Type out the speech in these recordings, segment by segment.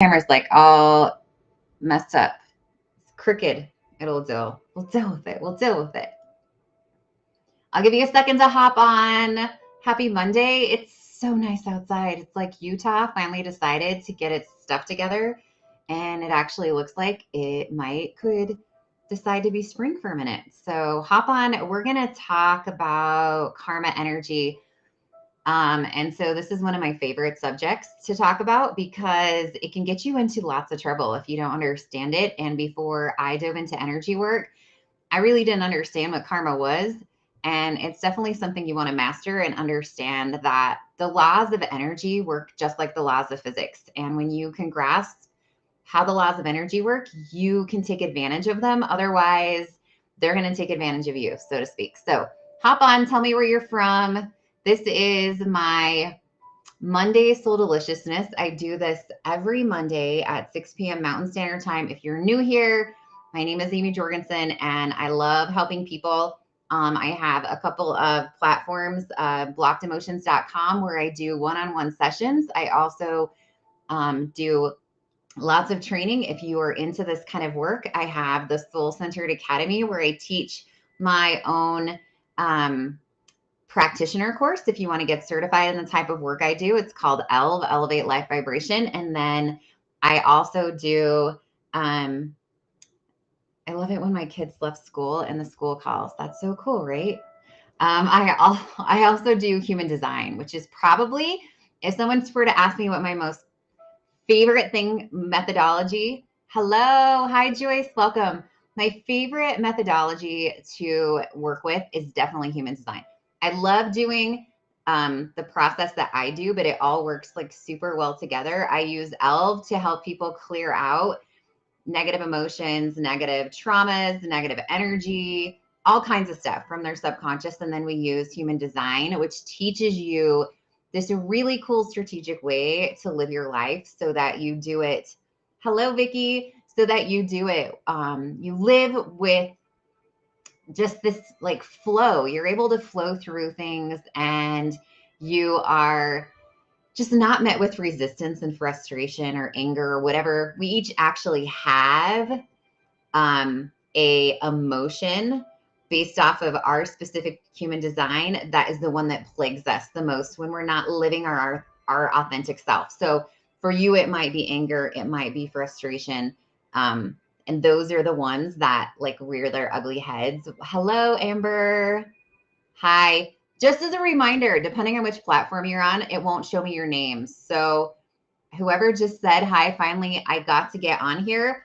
Camera's like all messed up. It's crooked. It'll deal. We'll deal with it. We'll deal with it. I'll give you a second to hop on. Happy Monday. It's so nice outside. It's like Utah finally decided to get its stuff together, and it actually looks like it could decide to be spring for a minute. So hop on. We're going to talk about karma energy. And so this is one of my favorite subjects to talk about because it can get you into lots of trouble if you don't understand it. And before I dove into energy work, I really didn't understand what karma was. And it's definitely something you want to master and understand that the laws of energy work just like the laws of physics. And when you can grasp how the laws of energy work, you can take advantage of them. Otherwise, they're going to take advantage of you, so to speak. So hop on, tell me where you're from. This is my Monday Soul Deliciousness. I do this every Monday at 6 p.m. Mountain Standard Time. If you're new here, my name is Amy Jorgensen, and I love helping people. I have a couple of platforms, blockedemotions.com, where I do one-on-one sessions. I also do lots of training. If you are into this kind of work, I have the Soul Centered Academy, where I teach my own practitioner course. If you want to get certified in the type of work I do, it's called ELV, Elevate Life Vibration. And then I also do, I love it when my kids left school and the school calls. That's so cool, right? I also do human design, which is probably, if someone were to ask me what my most favorite thing methodology. Hello. Hi, Joyce. Welcome. My favorite methodology to work with is definitely human design. I love doing the process that I do, but it all works like super well together. I use ELV to help people clear out negative emotions, negative traumas, negative energy, all kinds of stuff from their subconscious. And then we use human design, which teaches you this really cool strategic way to live your life so that you do it. Hello, Vicky. So that you do it. You live with just this like flow. You're able to flow through things and you are just not met with resistance and frustration or anger or whatever. We each actually have a emotion based off of our specific human design that is the one that plagues us the most when we're not living our authentic self. So for you, it might be anger, it might be frustration. And those are the ones that like rear their ugly heads. Hello, Amber. Hi. Just as a reminder, depending on which platform you're on, it won't show me your name. So whoever just said hi, finally, I got to get on here.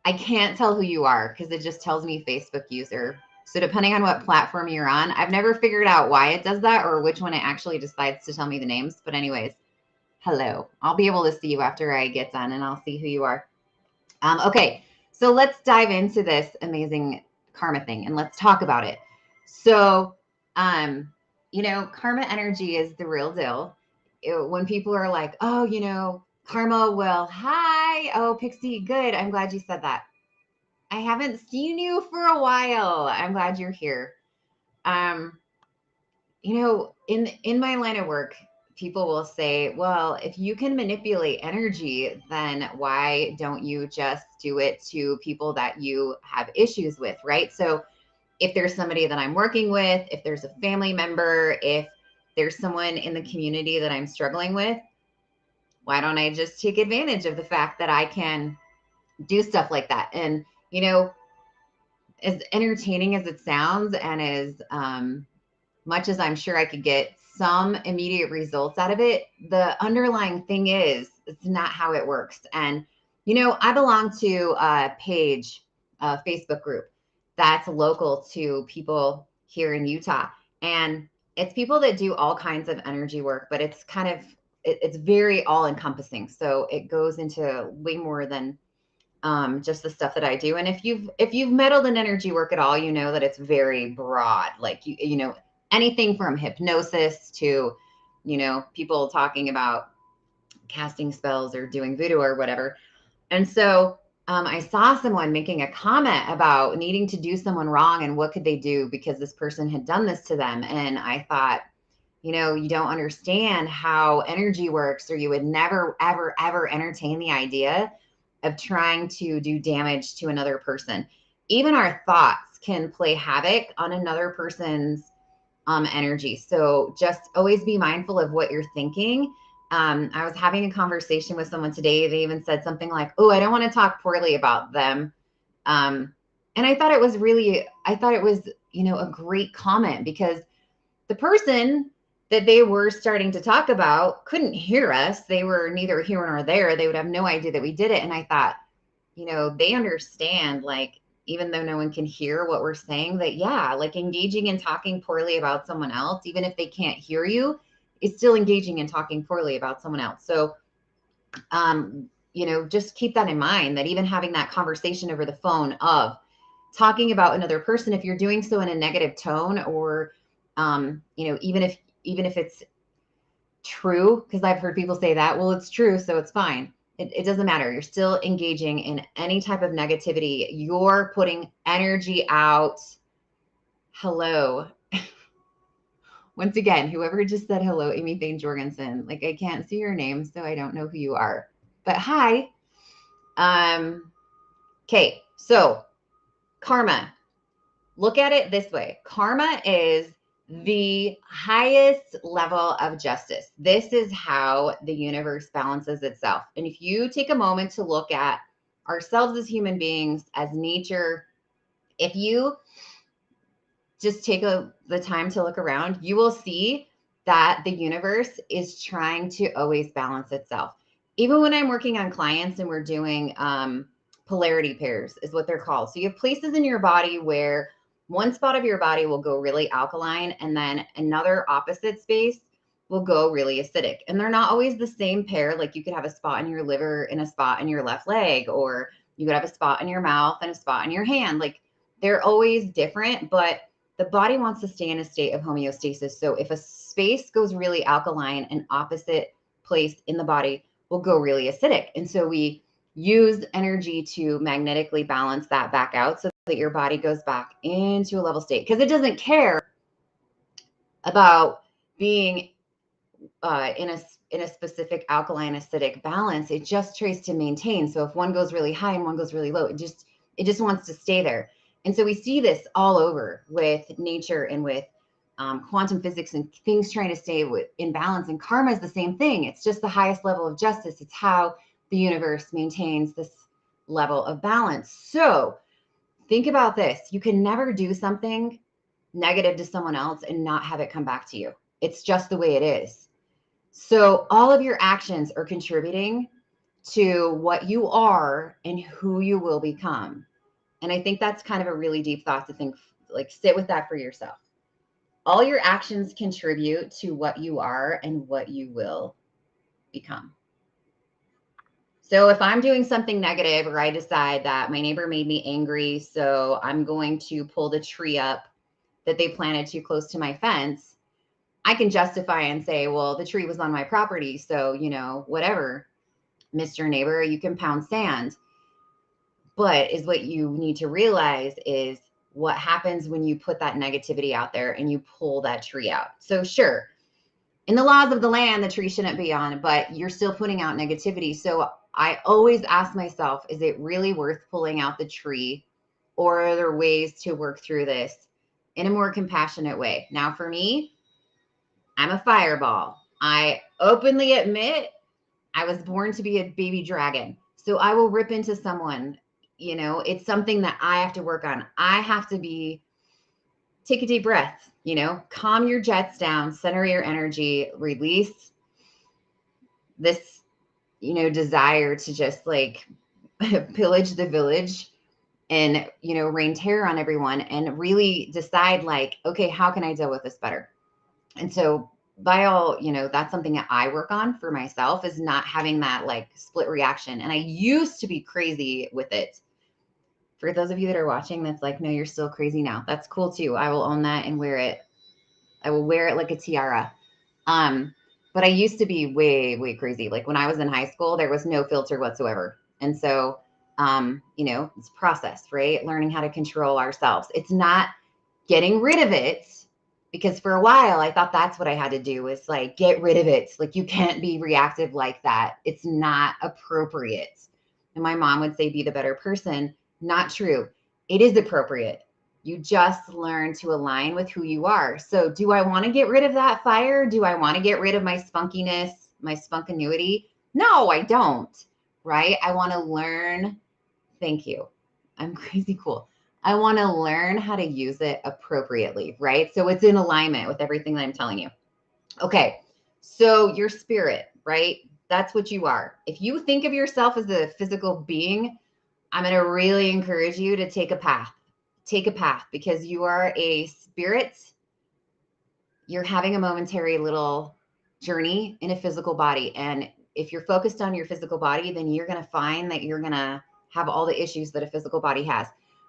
I can't tell who you are because it just tells me Facebook user. So depending on what platform you're on, I've never figured out why it does that or which one it actually decides to tell me the names. But anyways, hello. I'll be able to see you after I get done and I'll see who you are. Okay, so let's dive into this amazing karma thing and let's talk about it. So, karma energy is the real deal. When people are like, oh, karma will, hi. Oh, Pixie, good. I'm glad you said that. I haven't seen you for a while. I'm glad you're here. Um, in my line of work, people will say, well, if you can manipulate energy, then why don't you just do it to people that you have issues with, right? So if there's somebody that I'm working with, if there's a family member, if there's someone in the community that I'm struggling with, why don't I just take advantage of the fact that I can do stuff like that? And, as entertaining as it sounds and as much as I'm sure I could get some immediate results out of it, the underlying thing is it's not how it works. And, I belong to a page, a Facebook group that's local to people here in Utah. And it's people that do all kinds of energy work, but it's kind of, it's very all encompassing. So it goes into way more than just the stuff that I do. And if you've meddled in energy work at all, you know that it's very broad. Like anything from hypnosis to, people talking about casting spells or doing voodoo or whatever. And so I saw someone making a comment about needing to do someone wrong and what could they do because this person had done this to them. And I thought, you don't understand how energy works, or you would never, ever, ever entertain the idea of trying to do damage to another person. Even our thoughts can play havoc on another person's energy. So just always be mindful of what you're thinking. I was having a conversation with someone today. They even said something like, "Oh, I don't want to talk poorly about them." And I thought it was a great comment, because the person that they were starting to talk about couldn't hear us. They were neither here nor there. They would have no idea that we did it. And I thought, they understand, like, even though no one can hear what we're saying, that, yeah, like engaging in talking poorly about someone else, even if they can't hear you, is still engaging in talking poorly about someone else. So, just keep that in mind, that even having that conversation over the phone of talking about another person, if you're doing so in a negative tone, or, even if it's true, because I've heard people say that, well, it's true, so it's fine. It doesn't matter. You're still engaging in any type of negativity. You're putting energy out. Hello. Once again, whoever just said hello, Amy Thane Jorgensen, like, I can't see your name, so I don't know who you are. But hi. Okay, so karma. Look at it this way. Karma is the highest level of justice. This is how the universe balances itself. And if you take a moment to look at ourselves as human beings, as nature, if you just take the time to look around, you will see that the universe is trying to always balance itself. Even when I'm working on clients and we're doing polarity pairs, is what they're called. So you have places in your body where one spot of your body will go really alkaline, and then another opposite space will go really acidic. And they're not always the same pair. Like, you could have a spot in your liver and a spot in your left leg, or you could have a spot in your mouth and a spot in your hand. Like, they're always different, but the body wants to stay in a state of homeostasis. So if a space goes really alkaline, an opposite place in the body will go really acidic. And so we use energy to magnetically balance that back out, so that your body goes back into a level state, because it doesn't care about being in a specific alkaline acidic balance. It just tries to maintain. So if one goes really high and one goes really low, it just wants to stay there. And so we see this all over with nature and with quantum physics and things trying to stay in balance. And karma is the same thing. It's just the highest level of justice. It's how the universe maintains this level of balance. So think about this. You can never do something negative to someone else and not have it come back to you. It's just the way it is. So all of your actions are contributing to what you are and who you will become. And I think that's kind of a really deep thought to think, like, sit with that for yourself. All your actions contribute to what you are and what you will become. So if I'm doing something negative, or I decide that my neighbor made me angry, so I'm going to pull the tree up that they planted too close to my fence, I can justify and say, well, the tree was on my property, so, whatever, Mr. Neighbor, you can pound sand. But is what you need to realize is what happens when you put that negativity out there and you pull that tree out. So sure, in the laws of the land, the tree shouldn't be on, but you're still putting out negativity. So I always ask myself, is it really worth pulling out the tree, or are there ways to work through this in a more compassionate way? Now, for me, I'm a fireball. I openly admit I was born to be a baby dragon. So I will rip into someone. It's something that I have to work on. I have to take a deep breath, calm your jets down, center your energy, release this, desire to just like pillage the village and, rain terror on everyone, and really decide, like, okay, how can I deal with this better? And so that's something that I work on for myself, is not having that like split reaction. And I used to be crazy with it. For those of you that are watching, that's like, no, you're still crazy now. That's cool too. I will own that and wear it. I will wear it like a tiara. But I used to be way, way crazy. Like, when I was in high school, there was no filter whatsoever. And so, it's process, right? Learning how to control ourselves. It's not getting rid of it. Because for a while, I thought that's what I had to do is like, get rid of it. Like, you can't be reactive like that. It's not appropriate. And my mom would say, be the better person. Not true. It is appropriate. You just learn to align with who you are. So do I want to get rid of that fire? Do I want to get rid of my spunkiness, my spunkanuity? No, I don't. Right? I want to learn. Thank you. I'm crazy cool. I want to learn how to use it appropriately, right? So it's in alignment with everything that I'm telling you. Okay. So your spirit, right? That's what you are. If you think of yourself as a physical being, I'm going to really encourage you to take a path. Take a path because you are a spirit. You're having a momentary little journey in a physical body. And if you're focused on your physical body, then you're going to find that you're going to have all the issues that a physical body has.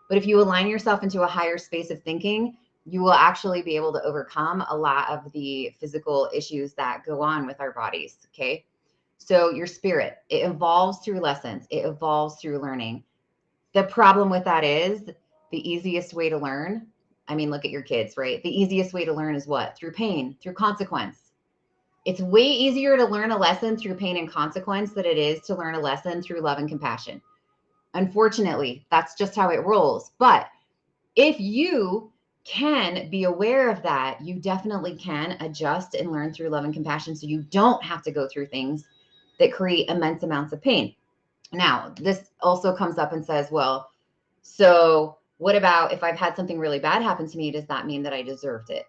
But if you align yourself into a higher space of thinking, you will actually be able to overcome a lot of the physical issues that go on with our bodies. Okay. So your spirit, it evolves through lessons. It evolves through learning. The problem with that is the easiest way to learn. I mean, look at your kids, right? The easiest way to learn is what? Through pain, through consequence. It's way easier to learn a lesson through pain and consequence than it is to learn a lesson through love and compassion. Unfortunately, that's just how it rolls. But if you can be aware of that, you definitely can adjust and learn through love and compassion so you don't have to go through things that create immense amounts of pain. Now, this also comes up and says, well, so what about if I've had something really bad happen to me? Does that mean that I deserved it?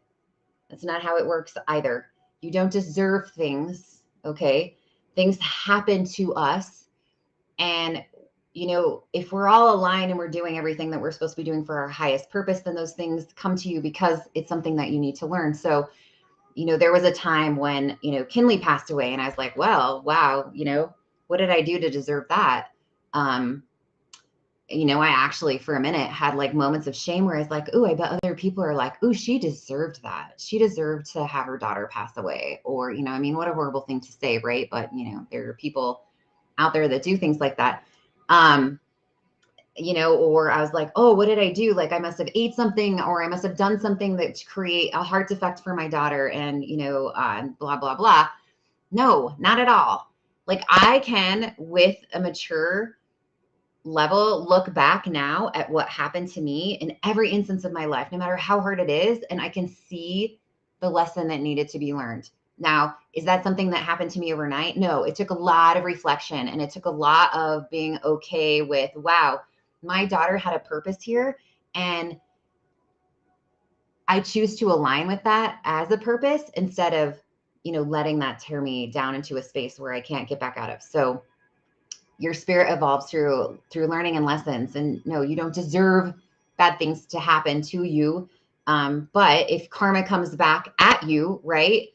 That's not how it works either. You don't deserve things, okay? Things happen to us. And, you know, if we're all aligned and we're doing everything that we're supposed to be doing for our highest purpose, then those things come to you because it's something that you need to learn. So, you know, there was a time when, you know, Kinley passed away and I was like, well, wow, you know, what did I do to deserve that? You know, I actually for a minute had like moments of shame where I was like, oh, I bet other people are like, oh, she deserved that. She deserved to have her daughter pass away. Or, you know, I mean, what a horrible thing to say, right? But, you know, there are people out there that do things like that. You know, or I was like, oh, what did I do? Like I must have ate something or I must have done something that to create a heart defect for my daughter and, you know, blah, blah, blah. No, not at all. Like I can, with a mature level, look back now at what happened to me in every instance of my life, no matter how hard it is. And I can see the lesson that needed to be learned. Now, is that something that happened to me overnight? No, it took a lot of reflection and it took a lot of being okay with, wow, my daughter had a purpose here. And I choose to align with that as a purpose instead of, you know, letting that tear me down into a space where I can't get back out of. So your spirit evolves through learning and lessons. And no, you don't deserve bad things to happen to you. But if karma comes back at you, right,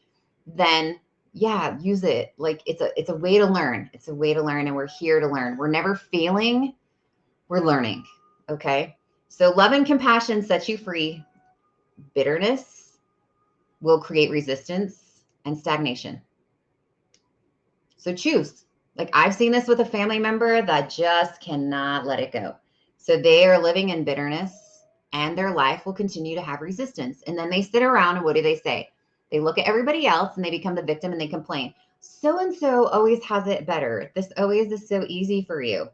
then yeah, use it. Like it's a way to learn. It's a way to learn, and we're here to learn. We're never failing. We're learning. Okay. So love and compassion sets you free. Bitterness will create resistance and stagnation. So choose. Like I've seen this with a family member that just cannot let it go. So they are living in bitterness and their life will continue to have resistance. And then they sit around and what do they say? They look at everybody else and they become the victim and they complain. So-and-so always has it better. This always is so easy for you.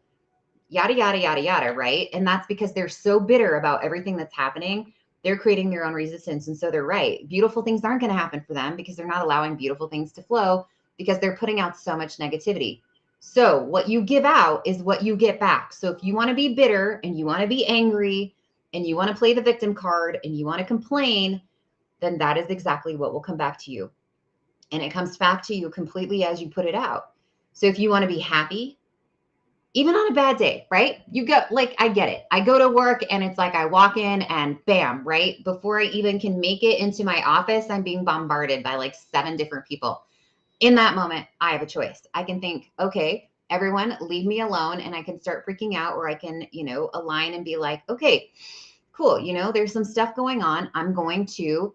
Yada, yada, yada, yada, right? And that's because they're so bitter about everything that's happening. They're creating their own resistance. And so they're right. Beautiful things aren't going to happen for them because they're not allowing beautiful things to flow because they're putting out so much negativity. So what you give out is what you get back. So if you want to be bitter and you want to be angry and you want to play the victim card and you want to complain, then that is exactly what will come back to you. And it comes back to you completely as you put it out. So if you want to be happy, even on a bad day, right? You go, like, I get it. I go to work and it's like I walk in and bam, right? Before I even can make it into my office, I'm being bombarded by like 7 different people. In that moment, I have a choice. I can think, okay, everyone leave me alone, and I can start freaking out, or I can, you know, align and be like, okay, cool. You know, there's some stuff going on. I'm going to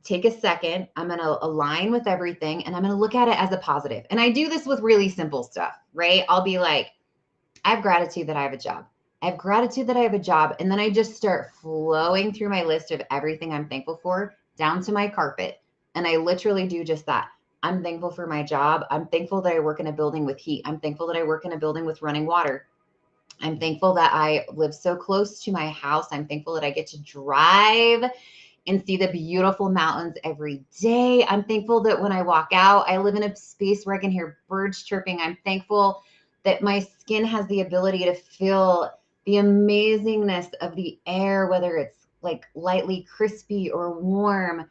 take a second. I'm going to align with everything and I'm going to look at it as a positive. And I do this with really simple stuff, right? I'll be like, I have gratitude that I have a job. I have gratitude that I have a job. And then I just start flowing through my list of everything I'm thankful for. down to my carpet. And I literally do just that. I'm thankful for my job. I'm thankful that I work in a building with heat. I'm thankful that I work in a building with running water. I'm thankful that I live so close to my house. I'm thankful that I get to drive and see the beautiful mountains every day. I'm thankful that when I walk out, I live in a space where I can hear birds chirping. I'm thankful that my skin has the ability to feel the amazingness of the air, whether it's like lightly crispy or warm,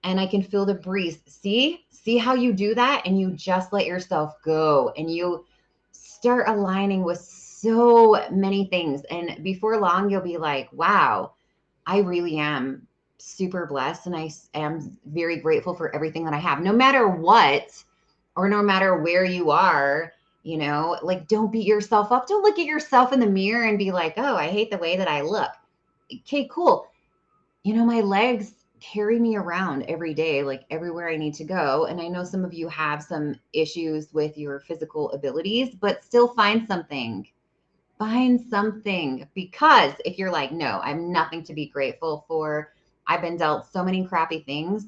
and I can feel the breeze. See how you do that, and you just let yourself go, and you start aligning with so many things. And before long, you'll be like, wow, I really am super blessed. And I am very grateful for everything that I have, no matter what, or no matter where you are. Like, don't beat yourself up. Don't look at yourself in the mirror and be like, oh, I hate the way that I look. Okay, cool. My legs carry me around every day, like everywhere I need to go. And I know some of you have some issues with your physical abilities, but still find something. Find something. Because if you're like, no, I'm nothing to be grateful for, I've been dealt so many crappy things,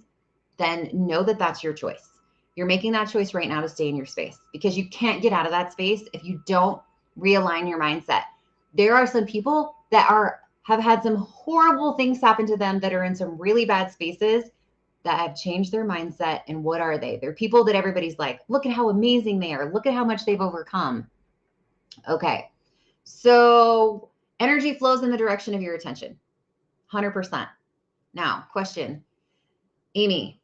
then know that that's your choice. You're making that choice right now to stay in your space, because you can't get out of that space if you don't realign your mindset. There are some people that have had some horrible things happen to them, that are in some really bad spaces, that have changed their mindset. And what are they? They're people that everybody's like, look at how amazing they are. Look at how much they've overcome. Okay. So energy flows in the direction of your attention. 100%. Now, question, Amy,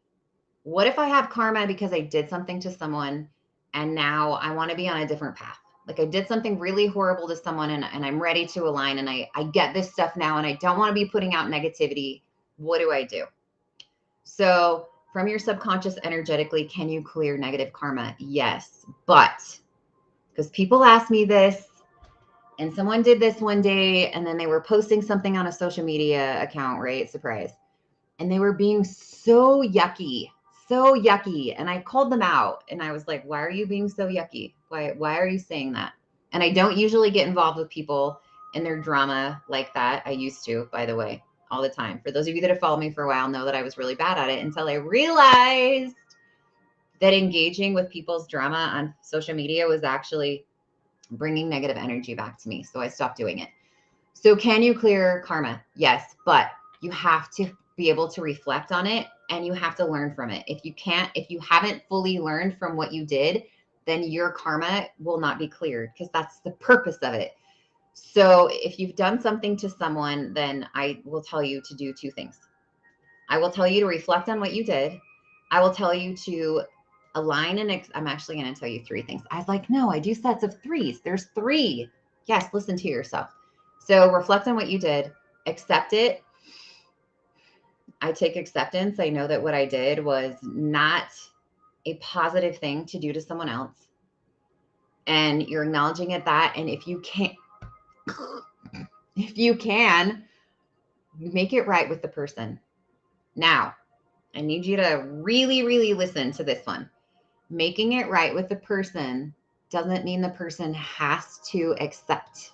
what if I have karma because I did something to someone, and now I want to be on a different path? Like, I did something really horrible to someone, and I'm ready to align, and I get this stuff now, and I don't want to be putting out negativity. What do I do? So from your subconscious, energetically, can you clear negative karma? Yes. But because people ask me this, and someone did this one day, and then they were posting something on a social media account, right? Surprise. And they were being so yucky. So yucky. And I called them out, and I was like, why are you being so yucky? Why are you saying that? And I don't usually get involved with people in their drama like that. I used to, by the way, all the time. For those of you that have followed me for a while, know that I was really bad at it, until I realized that engaging with people's drama on social media was actually bringing negative energy back to me. So I stopped doing it. So can you clear karma? Yes, but you have to be able to reflect on it, and you have to learn from it. If you haven't fully learned from what you did, then your karma will not be cleared, because that's the purpose of it. So if you've done something to someone, then I will tell you to do two things. I will tell you to reflect on what you did. I will tell you to align, and I'm actually going to tell you three things. I was like, no, I do sets of threes. There's three. Yes, listen to yourself. So reflect on what you did, accept it. I take acceptance. I know that what I did was not a positive thing to do to someone else. And you're acknowledging it that. And if you can, make it right with the person. Now, I need you to really, really listen to this one. Making it right with the person doesn't mean the person has to accept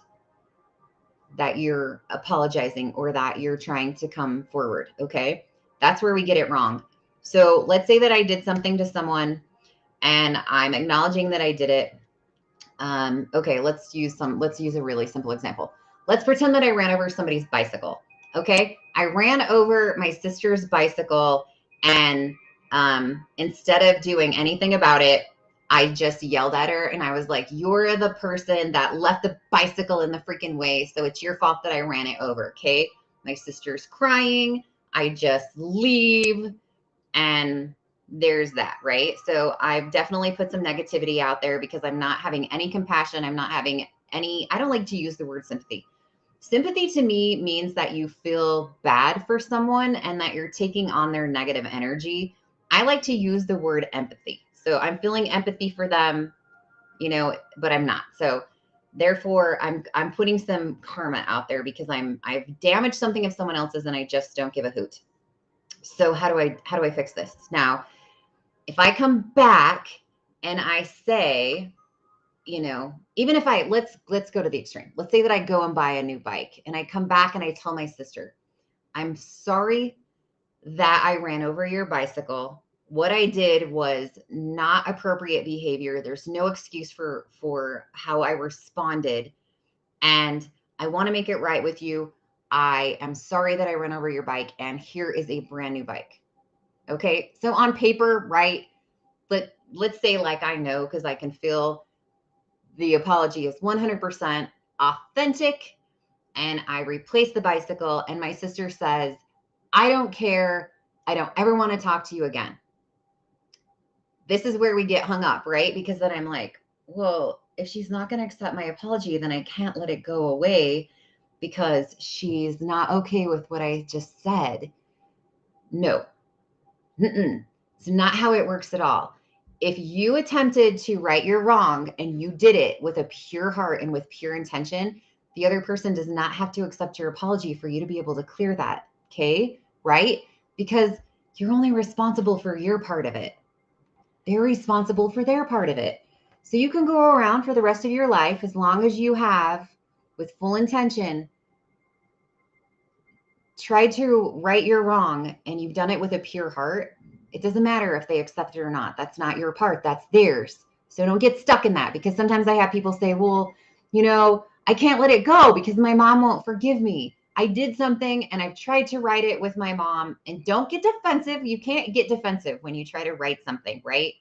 that you're apologizing or that you're trying to come forward. Okay. That's where we get it wrong. So let's say that I did something to someone, and I'm acknowledging that I did it. Okay. Let's use a really simple example. Let's pretend that I ran over somebody's bicycle. Okay. I ran over my sister's bicycle, and instead of doing anything about it, I just yelled at her, and I was like, you're the person that left the bicycle in the freaking way, so it's your fault that I ran it over, okay? My sister's crying. I just leave, and there's that, right? So I've definitely put some negativity out there, because I'm not having any compassion. I'm not having any, I don't like to use the word sympathy. Sympathy to me means that you feel bad for someone and that you're taking on their negative energy. I like to use the word empathy. So I'm feeling empathy for them, but I'm not. So therefore I'm putting some karma out there, because I've damaged something of someone else's, and I just don't give a hoot. So how do I fix this? Now, if I come back and I say, even if let's go to the extreme. Let's say that I go and buy a new bike, and I come back and I tell my sister, I'm sorry that I ran over your bicycle. What I did was not appropriate behavior. There's no excuse for how I responded, and I want to make it right with you. I am sorry that I ran over your bike, and here is a brand new bike. Okay? So on paper, right? Let's say like I know, because I can feel the apology is 100% authentic, and I replace the bicycle, and my sister says, I don't care. I don't ever want to talk to you again. This is where we get hung up, right? Because then I'm like, well, if she's not going to accept my apology, then I can't let it go away because she's not okay with what I just said. No, it's not how it works at all. If you attempted to right your wrong and you did it with a pure heart and with pure intention, the other person does not have to accept your apology for you to be able to clear that. Okay. Right? Because you're only responsible for your part of it. They're responsible for their part of it. So you can go around for the rest of your life as long as you have, with full intention, tried to right your wrong and you've done it with a pure heart. It doesn't matter if they accept it or not. That's not your part, that's theirs. So don't get stuck in that, because sometimes I have people say, well, I can't let it go because my mom won't forgive me. I did something and I've tried to write it with my mom. And don't get defensive. You can't get defensive when you try to write something, right?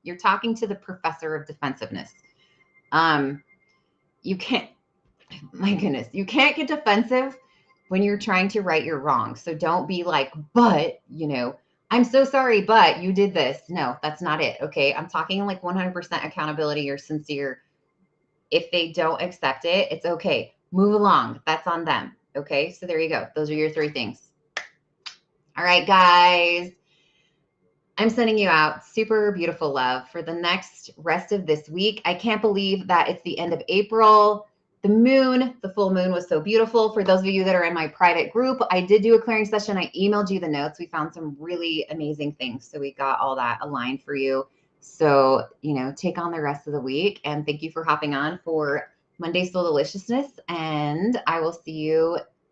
You're talking to the professor of defensiveness. You can't, my goodness, you can't get defensive when you're trying to right your wrong. So don't be like, but, I'm so sorry, but you did this. No, that's not it. Okay. I'm talking like 100% accountability or sincere. If they don't accept it, it's okay. Move along. That's on them. Okay. So there you go. Those are your 3 things. All right, guys. I'm sending you out super beautiful love for the next rest of this week. I can't believe that it's the end of April. The full moon was so beautiful. For those of you that are in my private group, I did do a clearing session. I emailed you the notes. We found some really amazing things. So we got all that aligned for you. So, take on the rest of the week. And thank you for hopping on for Monday Soul Deliciousness. And I will see you